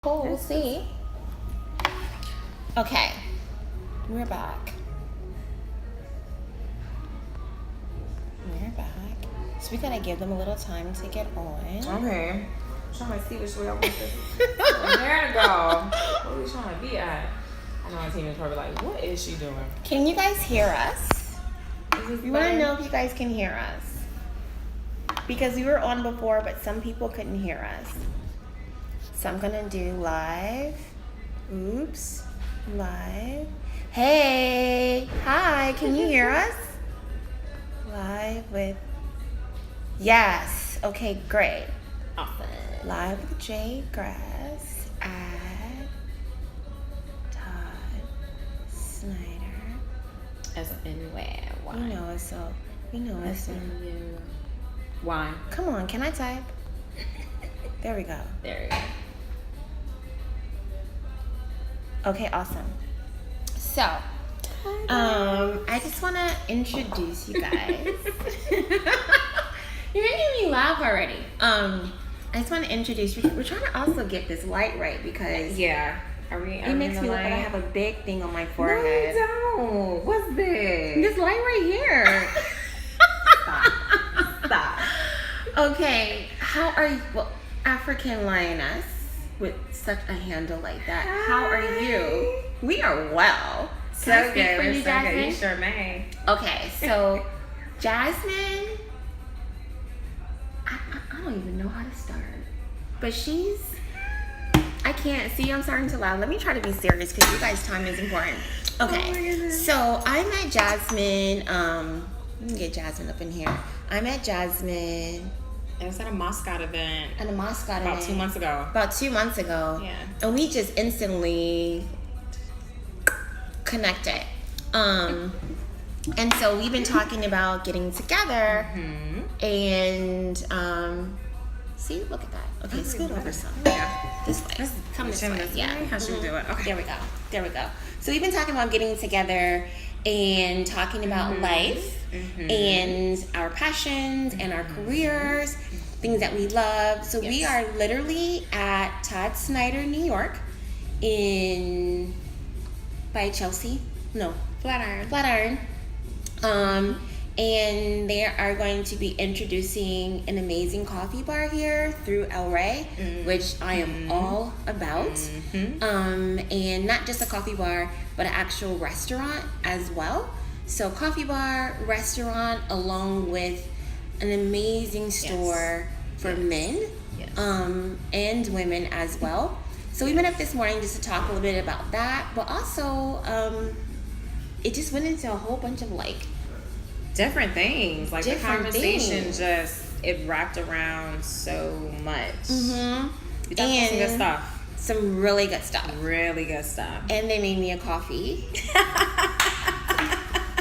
Cool, we'll see. Okay, we're back. We're back. So we gotta give them a little time to get on. Okay. I'm trying to see which way I want this. There to go. Where are we trying to be at? I know my team is probably like, what is she doing? Can you guys hear us? We want to know if you guys can hear us. Because we were on before, but some people couldn't hear us. So I'm gonna do live. Oops. Live. Hey. Hi. Can you hear us? Live with. Yes. Okay, great. Awesome. Live with Jay Grass at Todd Snyder. SNY. You know us so. You know us so. Why? Come on, can I type? There we go. There you go. Okay, awesome. So, I just want to introduce you guys. You're making me laugh already. I just want to introduce you. We're trying to also get this light right because Yeah. it makes me look like I have a big thing on my forehead. No, you don't. What's this? This light right here. Stop. Okay, how are you? Well, African lioness with such a handle like that. How are you? We are well. So Can I speak good. for you, So good. Jasmine? You sure may. Okay, so Jasmine, I don't even know how to start, but I can't see. I'm starting to laugh. Let me try to be serious because you guys' time is important. Okay, Oh my goodness. so I met Jasmine. Let me get Jasmine up in here. I met Jasmine It was at a Moscow event at a Moscow about event 2 months ago. About 2 months ago. Yeah. And we just instantly connected. And so we've been talking about getting together and see, look at that. Okay, scoot over some. Yeah. This way. Come this way. Yeah. How should we do it? Okay. There we go. There we go. So we've been talking about getting together and talking about life and our passions and our careers, things that we love. So we are literally at Todd Snyder, New York, by Chelsea. No, Flatiron. And they are going to be introducing an amazing coffee bar here through El Rey, which I am all about. And not just a coffee bar, but an actual restaurant as well. So coffee bar, restaurant, along with an amazing store for men and women as well. So we went up this morning just to talk a little bit about that, but also it just went into a whole bunch of different things. Like Different the conversation things. it wrapped around so much. We talked about some And good stuff. some really good stuff. Really good stuff. And they made me a coffee.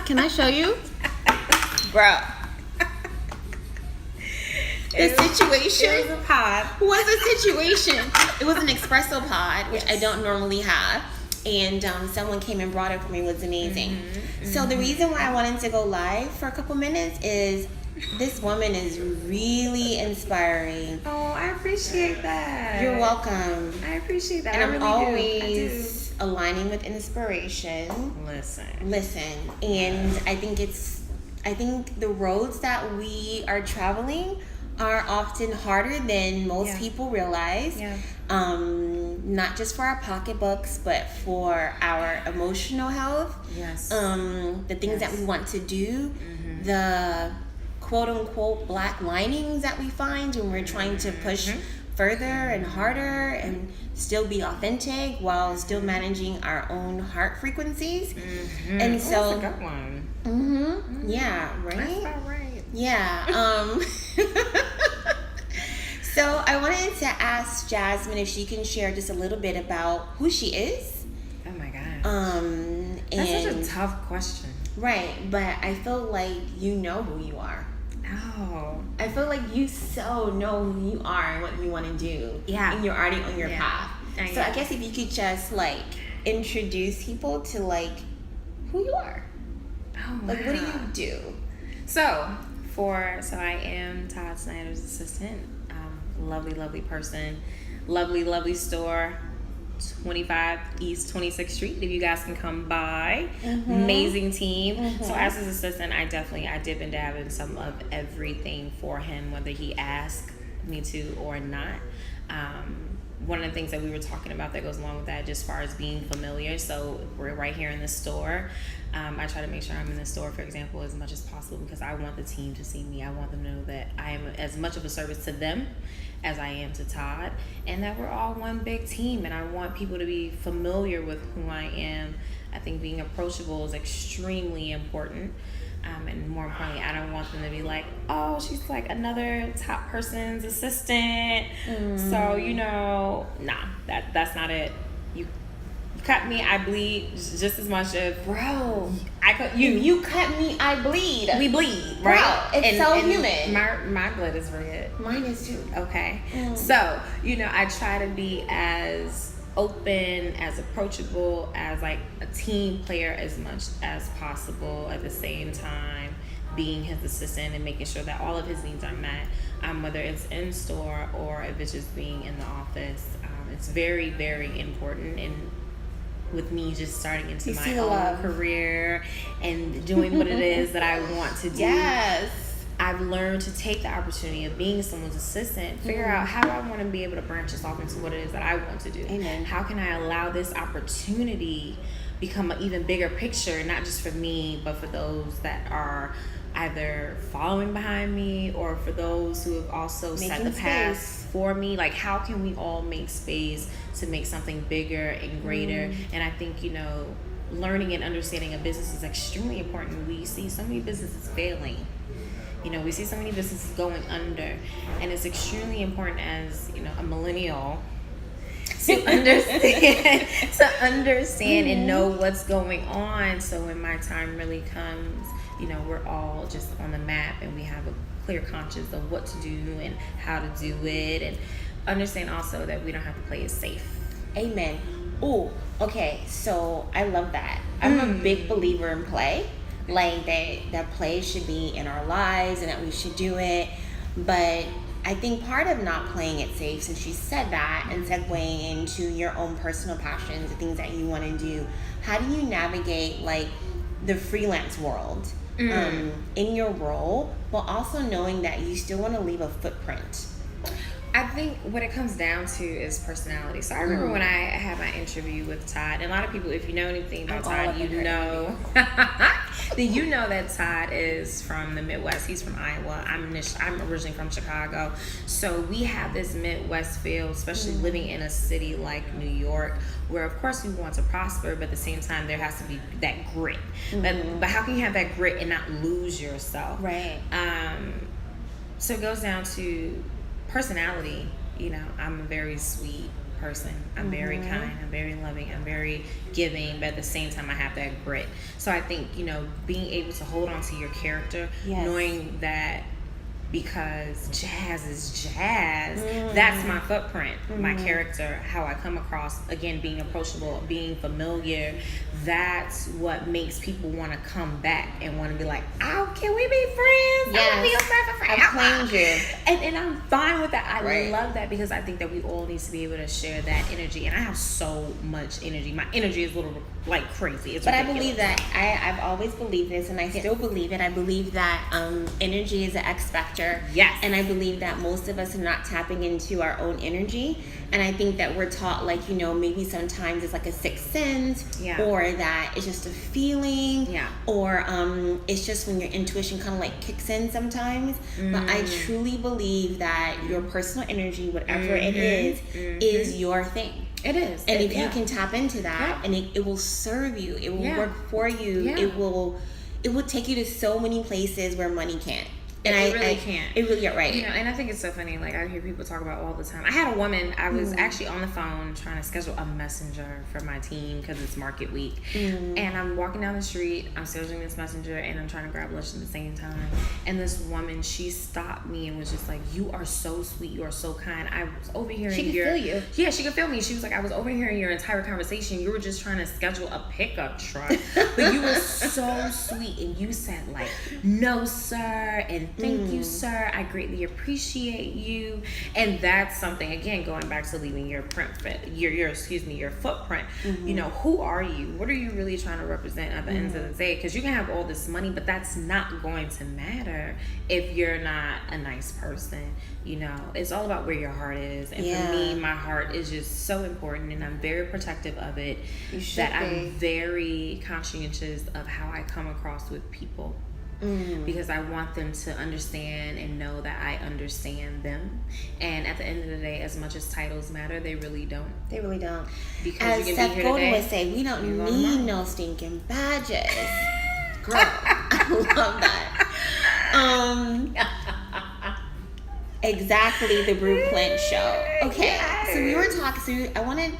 Can I show you? Bro. The situation It was a pod. was a situation. It was an espresso pod, which I don't normally have. And someone came and brought it for me. It was amazing. So the reason why I wanted to go live for a couple minutes is this woman is really inspiring. Oh, I appreciate that. You're welcome. I appreciate that. And I I'm really always aligning with inspiration. do. Listen, and I think the roads that we are traveling are often harder than most people realize. Yeah. Not just for our pocketbooks, but for our emotional health. Yes. The things that we want to do, the quote unquote black linings that we find when we're trying to push further and harder and still be authentic while still managing our own heart frequencies. And so that's a good one. yeah, right? That's about right. Yeah. So I wanted to ask Jasmine if she can share just a little bit about who she is. Oh my God. That's such a tough question. Right, but I feel like you know who you are. Oh. I feel like you so know who you are and what you want to do. Yeah. And you're already on your path. So yeah. I guess if you could just introduce people to who you are. Oh, What do you do? So I am Todd Snyder's assistant. Lovely person. Lovely store. 25 East 26th Street. If you guys can come by, amazing team. So as his assistant, I dip and dab in some of everything for him, whether he asks me to or not. One of the things that we were talking about that goes along with that, just as far as being familiar. So we're right here in the store. I try to make sure I'm in the store, for example, as much as possible, because I want the team to see me. I want them to know that I am as much of a service to them as I am to Todd, and that we're all one big team. And I want people to be familiar with who I am. I think being approachable is extremely important. And more importantly, I don't want them to be like, oh, she's like another top person's assistant. So, nah, that's not it. You cut me, I bleed just as much as, Bro, you cut me, I bleed. We bleed, right? Bro, it's so human. My blood is red. Mine is too. Okay. So, I try to be as open, as approachable, as like a team player as much as possible, at the same time being his assistant and making sure that all of his needs are met, whether it's in store or if it's just being in the office. It's very, very important. And with me just starting into my own career and doing what it is that I want to do, yes, I've learned to take the opportunity of being someone's assistant, figure out how do I want to be able to branch this off into what it is that I want to do. Amen. How can I allow this opportunity become an even bigger picture, not just for me, but for those that are either following behind me or for those who have also set the path for me. Like, how can we all make space to make something bigger and greater? And I think, learning and understanding a business is extremely important. We see so many businesses failing. We see so many businesses going under, and it's extremely important as, a millennial to understand and know what's going on. So when my time really comes, we're all just on the map and we have a clear conscience of what to do and how to do it, and understand also that we don't have to play it safe. Amen. Oh, okay. So I love that. I'm a big believer in play. Like that play should be in our lives and that we should do it. But I think part of not playing it safe, since you said that, and segueing into your own personal passions, the things that you want to do, how do you navigate like the freelance world in your role, while also knowing that you still want to leave a footprint? I think what it comes down to is personality. So I remember when I had my interview with Todd, and a lot of people, if you know anything about Todd, you know that Todd is from the Midwest. He's from Iowa. I'm originally from Chicago. So we have this Midwest feel, especially living in a city like New York, where of course we want to prosper, but at the same time there has to be that grit. But how can you have that grit and not lose yourself? Right. So it goes down to personality. I'm a very sweet person. I'm very kind. I'm very loving. I'm very giving, but at the same time I have that grit. So I think, being able to hold on to your character, knowing that because jazz is jazz, that's my footprint, my character, how I come across, again, being approachable, being familiar, that's what makes people want to come back and want to be like, oh, can we be friends? Yes. I want to be your friend. I've claimed you. And I'm fine with that. I love that, because I think that we all need to be able to share that energy. And I have so much energy. My energy is a little like crazy. It's ridiculous. I believe that I've always believed this, and I still believe it. I believe that energy is an X factor. Yes. And I believe that most of us are not tapping into our own energy. And I think that we're taught, like, maybe sometimes it's like a sixth sense, or that it's just a feeling, or it's just when your intuition kind of like kicks in sometimes. But I truly believe that your personal energy, whatever it is your thing. It is. And if you can tap into that, and it will serve you, it will work for you, it will take you to so many places where money can't. And it really can't. It really, right. And I think it's so funny. Like, I hear people talk about all the time. I had a woman, I was actually on the phone trying to schedule a messenger for my team because it's market week. And I'm walking down the street, I'm scheduling this messenger, and I'm trying to grab lunch at the same time. And this woman, she stopped me and was just like, you are so sweet, you are so kind. I was overhearing She could feel you. Yeah, she could feel me. She was like, I was overhearing your entire conversation. You were just trying to schedule a pickup truck. But you were so sweet, and you said like, no sir, and Thank you, sir. I greatly appreciate you. And that's something, again, going back to leaving your your footprint. You know, who are you? What are you really trying to represent at the end of the day? Because you can have all this money, but that's not going to matter if you're not a nice person. You know, it's all about where your heart is. And for me, my heart is just so important, and I'm very protective of it. I'm very conscientious of how I come across with people. Because I want them to understand and know that I understand them. And at the end of the day, as much as titles matter, they really don't. They really don't. Because as you can Seth be here Golden today, would say, we don't need no stinking badges. Girl, I love that. Exactly, the Brew Clint show. Okay, so we were talking. So I want to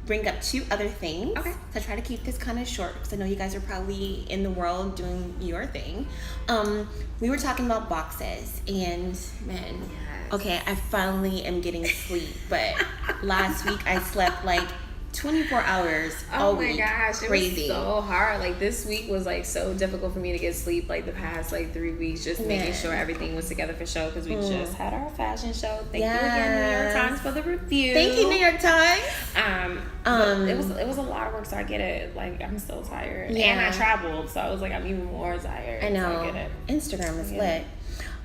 bring up two other things. Okay. So I try to keep this kind of short because I know you guys are probably in the world doing your thing. We were talking about boxes, and man, okay, I finally am getting sleep. But last week I slept like 24 hours all week. Oh my gosh, it was so hard. Like this week was like so difficult for me to get sleep. Like the past like 3 weeks, just making sure everything was together for show because we just had our fashion show. Thank you again, New York Times, for the review. Thank you, New York Times. It was a lot of work, so I get it. Like I'm still tired, and I traveled, so I was like I'm even more tired. I know. So I get it. Instagram is lit.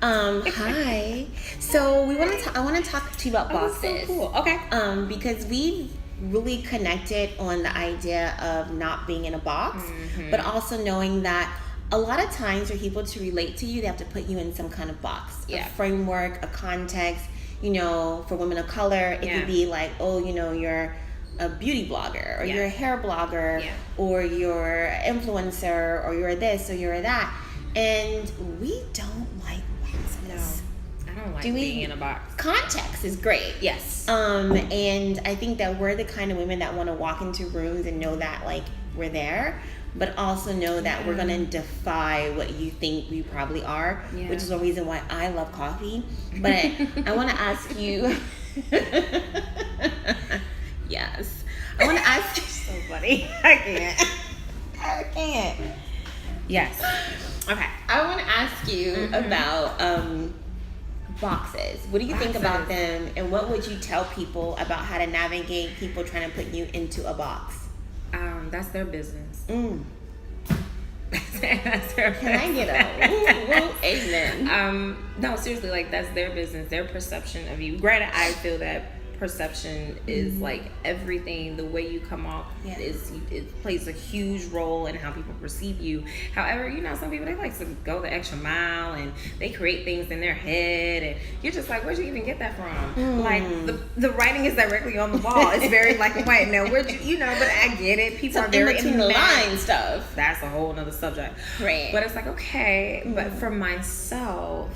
Hi. So I want to talk to you about boxes. So cool. Okay. Because we really connected on the idea of not being in a box, but also knowing that a lot of times for people to relate to you, they have to put you in some kind of box, a framework, a context. You know, for women of color, it could be like, oh, you know, you're a beauty blogger, or you're a hair blogger, or you're an influencer, or you're this, or you're that. And we don't like boxes. I don't like being in a box. Context is great. Yes. And I think that we're the kind of women that want to walk into rooms and know that like we're there, but also know that we're gonna defy what you think we probably are, which is one reason why I love coffee. But I want to ask you. Yes, I want to ask you. So funny. I can't. Yes. Okay. I want to ask you about boxes. What do you think about them, and what would you tell people about how to navigate people trying to put you into a box? That's their business. That's their Can I get a amen? No, seriously, like that's their business, their perception of you. Granted, I feel that perception is like everything. The way you come off it plays a huge role in how people perceive you. However, you know, some people, they like to go the extra mile and they create things in their head, and you're just like, where'd you even get that from? Like the writing is directly on the wall. It's very black and white. Now, where'd you know? But I get it. People are very in the line stuff. That's a whole nother subject, right? But it's like, okay, but for myself,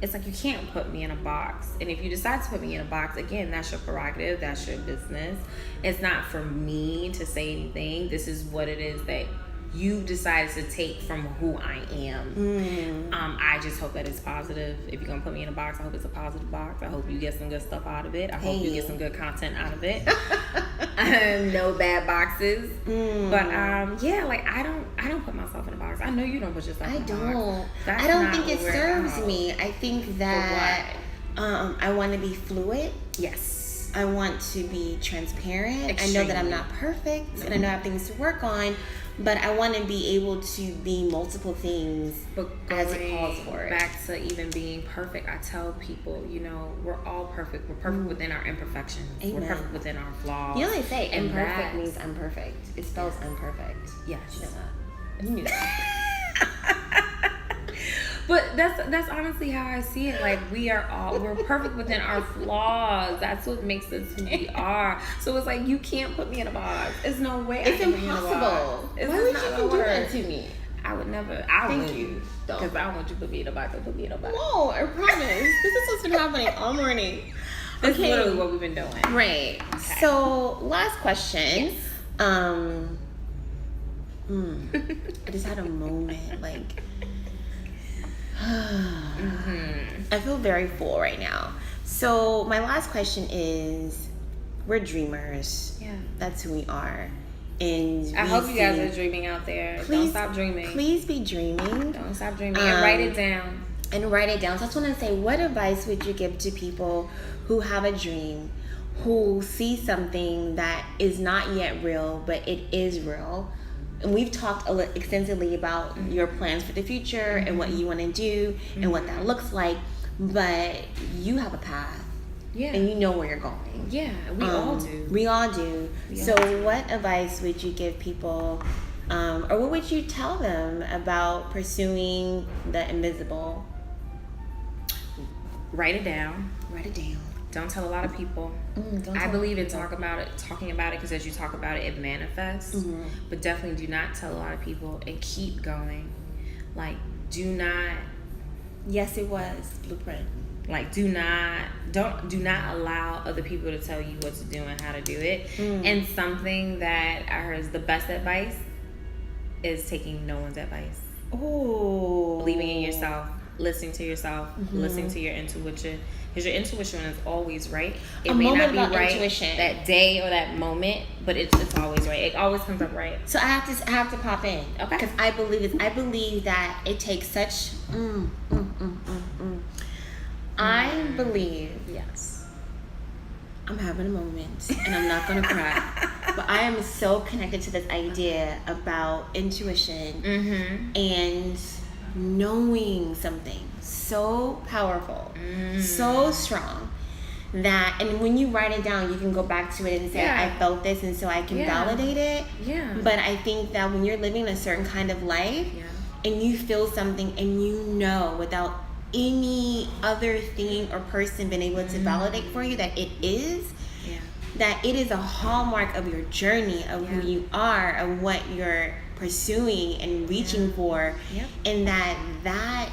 it's like you can't put me in a box. And if you decide to put me in a box, again, that's your prerogative, that's your business. It's not for me to say anything. This is what it is that you decided to take from who I am. I just hope that it's positive. If you're gonna put me in a box, I hope it's a positive box. I hope you get some good stuff out of it. I hope you get some good content out of it. No bad boxes. But yeah, like I don't put myself in a box. I know you don't put yourself in a box. I don't think it serves me. I think that I want to be fluid. Yes. I want to be transparent. Extremely. I know that I'm not perfect, and I know I have things to work on, but I want to be able to be multiple things as it calls for it. Back to even being perfect, I tell people, you know, we're all perfect. We're perfect within our imperfections. Amen. We're perfect within our flaws. You know they say imperfect means imperfect. It spells imperfect. Yes. You know that. You knew that. But that's honestly how I see it. Like we're perfect within our flaws. That's what makes us who we are. So it's like you can't put me in a box. There's no way. It's impossible. Why would you even do that to me? I would never. Thank you. Because I don't want you to put me in a box. Don't put me in a box. No, I promise. This is what's been happening all morning. That's literally what we've been doing. Right. Okay. So last question. Yes. I just had a moment like. I feel very full right now. So my last question is, we're dreamers. Yeah. That's who we are. And I hope you guys are dreaming out there. Don't stop dreaming. Please be dreaming. Don't stop dreaming. And write it down. and write it down. So I just want to say, what advice would you give to people who have a dream, who see something that is not yet real, but it is real? And we've talked extensively about your plans for the future and what you want to do and what that looks like, but you have a path. Yeah. And you know where you're going. Yeah, we all do. We all do. So what advice would you give people, or what would you tell them about pursuing the invisible? Write it down. Write it down. Don't tell a lot of people. I believe in talking about it, because as you talk about it, it manifests. But definitely do not tell a lot of people, and keep going. Like, do not. Yes, it was Blueprint. Like, do not allow other people to tell you what to do and how to do it. And something that I heard is the best advice is taking no one's advice. Oh, Believing in yourself, listening to yourself, listening to your intuition. Because your intuition is always right. It may not be right that day or that moment, but it's always right. It always comes up right. So I have to pop in, Okay? Because I believe that it takes such. I believe. Yes. I'm having a moment, and I'm not gonna cry. But I am so connected to this idea about intuition and knowing something so powerful, so strong, that, and when you write it down, you can go back to it and say, I felt this, and so I can validate it. Yeah. But I think that when you're living a certain kind of life, and you feel something, and you know without any other thing or person being able to validate for you that it is, that it is a hallmark of your journey, of who you are, of what you're pursuing and reaching for, and that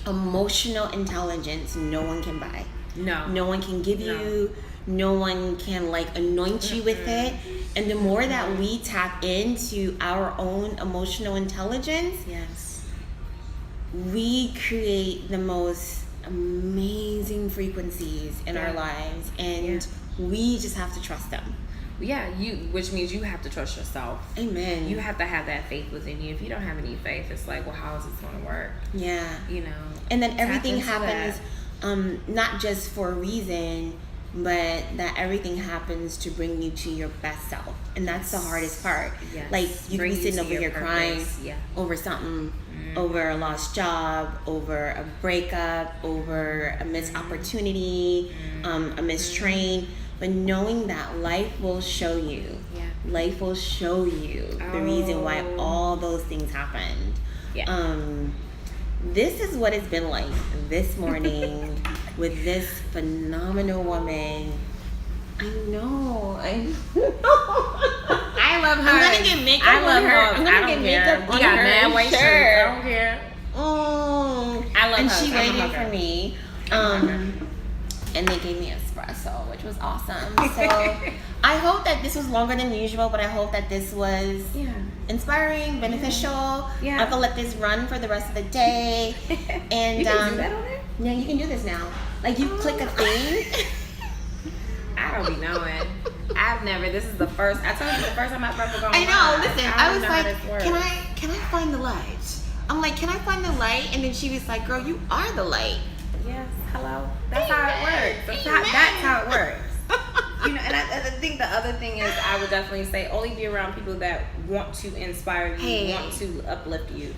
emotional intelligence no one can buy. No one can give you. No one can like anoint you with it. And the more that we tap into our own emotional intelligence, we create the most amazing frequencies in our lives, and we just have to trust them. Which means you have to trust yourself. Amen. You have to have that faith within you. If you don't have any faith, it's like, well, how is this going to work? You know. And then everything happens, not just for a reason, but that everything happens to bring you to your best self. And that's the hardest part. Like, you can be sitting over here crying over something, over a lost job, over a breakup, over a missed opportunity, a missed train. But knowing that life will show you. Life will show you the reason why all those things happened. This is what it's been like this morning with this phenomenal woman. I know. I love her. I'm gonna get makeup on her. I'm gonna get makeup on her. Mad white shirt. I don't care. I love her. And she waited for me. And they gave me espresso, which was awesome. So I hope that this was longer than usual, but I hope that this was inspiring, beneficial. I'm gonna let this run for the rest of the day. And you can do that on there? Yeah, you can do this now. Like, you click a thing. I don't be knowing. I've never. This is the first. I told you the first time I've ever gone. I know. Listen, I was like, can I find the light? I'm like, can I find the light? And then she was like, girl, you are the light. Yes. Hello. That's how it works. That's how it works. You know, and I think the other thing is, I would definitely say, only be around people that want to inspire you, want to uplift you.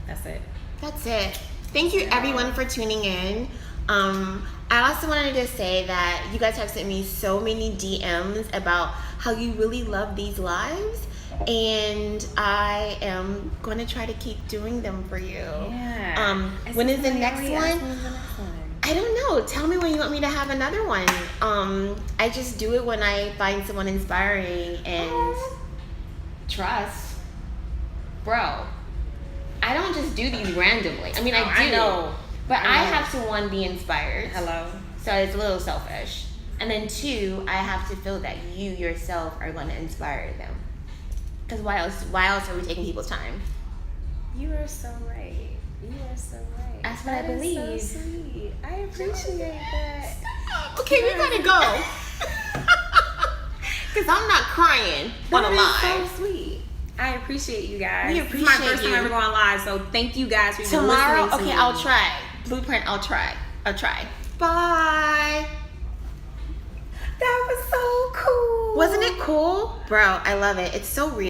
That's it. That's it. Thank you, everyone, for tuning in. I also wanted to say that you guys have sent me so many DMs about how you really love these lives, and I am going to try to keep doing them for you. When is the next one? I don't know. Tell me when you want me to have another one. I just do it when I find someone inspiring and trust. Bro, I don't just do these randomly. I mean, I do. But I have to, one, be inspired. So it's a little selfish. And then two, I have to feel that you yourself are going to inspire them. Because why else are we taking people's time? You are so right. That's what I believe. That is so sweet. I appreciate that. Okay, we gotta go. Because I'm not crying on a live. So sweet. I appreciate you guys. We This is my appreciate first time you. ever going live, so thank you guys for even Tomorrow, listening to okay, me. I'll try. Blueprint, I'll try. Bye. That was so cool. Wasn't it cool? Bro, I love it. It's so real.